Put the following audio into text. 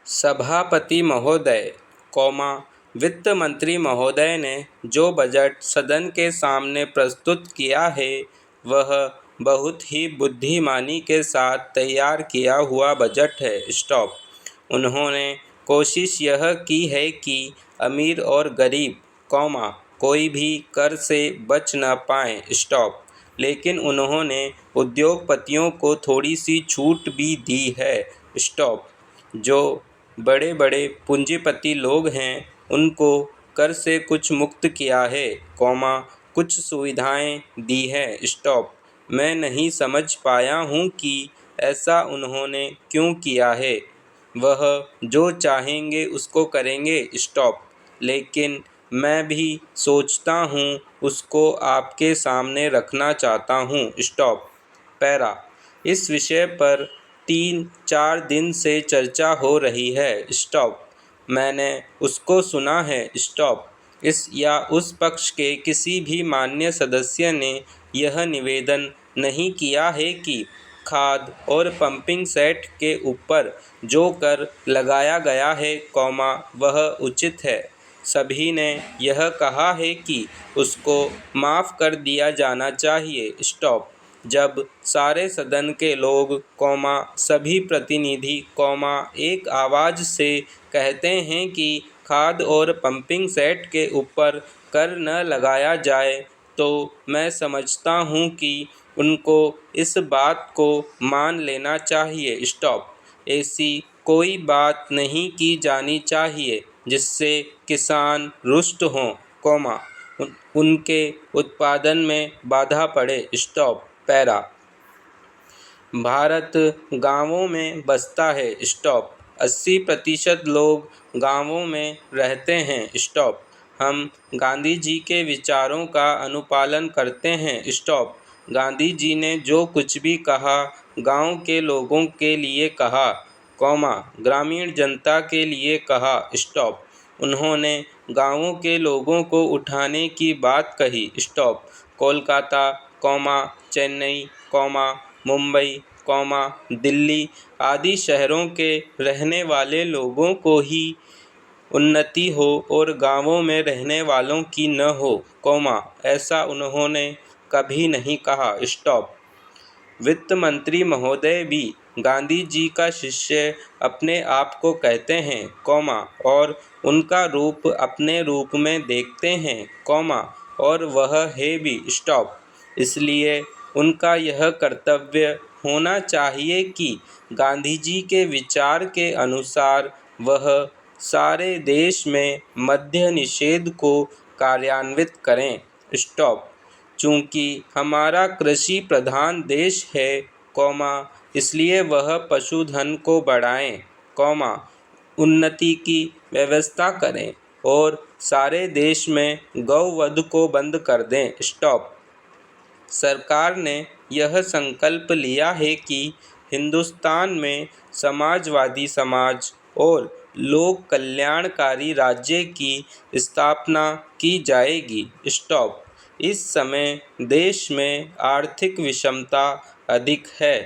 सभापति महोदय, वित्त मंत्री महोदय ने जो बजट सदन के सामने प्रस्तुत किया है वह बहुत ही बुद्धिमानी के साथ तैयार किया हुआ बजट है। उन्होंने कोशिश यह की है कि अमीर और गरीब, कोई भी कर से बच न पाए। लेकिन उन्होंने उद्योगपतियों को थोड़ी सी छूट भी दी है। जो बड़े बड़े पूंजीपति लोग हैं उनको कर से कुछ मुक्त किया है, कुछ सुविधाएं दी है। मैं नहीं समझ पाया हूँ कि ऐसा उन्होंने क्यों किया है। वह जो चाहेंगे उसको करेंगे। लेकिन मैं भी सोचता हूँ, उसको आपके सामने रखना चाहता हूँ। पैरा इस विषय पर 3-4 दिन से चर्चा हो रही है। मैंने उसको सुना है। इस या उस पक्ष के किसी भी मान्य सदस्य ने यह निवेदन नहीं किया है कि खाद और पंपिंग सेट के ऊपर जो कर लगाया गया है, वह उचित है। सभी ने यह कहा है कि उसको माफ़ कर दिया जाना चाहिए। जब सारे सदन के लोग, सभी प्रतिनिधि, एक आवाज़ से कहते हैं कि खाद और पंपिंग सेट के ऊपर कर न लगाया जाए, तो मैं समझता हूँ कि उनको इस बात को मान लेना चाहिए। ऐसी कोई बात नहीं की जानी चाहिए जिससे किसान रुष्ट हों, उनके उत्पादन में बाधा पड़े। पैरा भारत गांवों में बसता है। 80% लोग गांवों में रहते हैं। हम गांधी जी के विचारों का अनुपालन करते हैं। गांधी जी ने जो कुछ भी कहा गांव के लोगों के लिए कहा, ग्रामीण जनता के लिए कहा। उन्होंने गांवों के लोगों को उठाने की बात कही। कोलकाता, चेन्नई, मुंबई, दिल्ली आदि शहरों के रहने वाले लोगों को ही उन्नति हो और गांवों में रहने वालों की न हो, ऐसा उन्होंने कभी नहीं कहा। वित्त मंत्री महोदय भी गांधी जी का शिष्य अपने आप को कहते हैं, और उनका रूप अपने रूप में देखते हैं, और वह है भी। इसलिए उनका यह कर्तव्य होना चाहिए कि गांधी जी के विचार के अनुसार वह सारे देश में मद्य निषेध को कार्यान्वित करें। चूँकि हमारा कृषि प्रधान देश है, इसलिए वह पशुधन को बढ़ाएं, उन्नति की व्यवस्था करें और सारे देश में गौवध को बंद कर दें। सरकार ने यह संकल्प लिया है कि हिंदुस्तान में समाजवादी समाज और लोक कल्याणकारी राज्य की स्थापना की जाएगी। इस समय देश में आर्थिक विषमता अधिक है।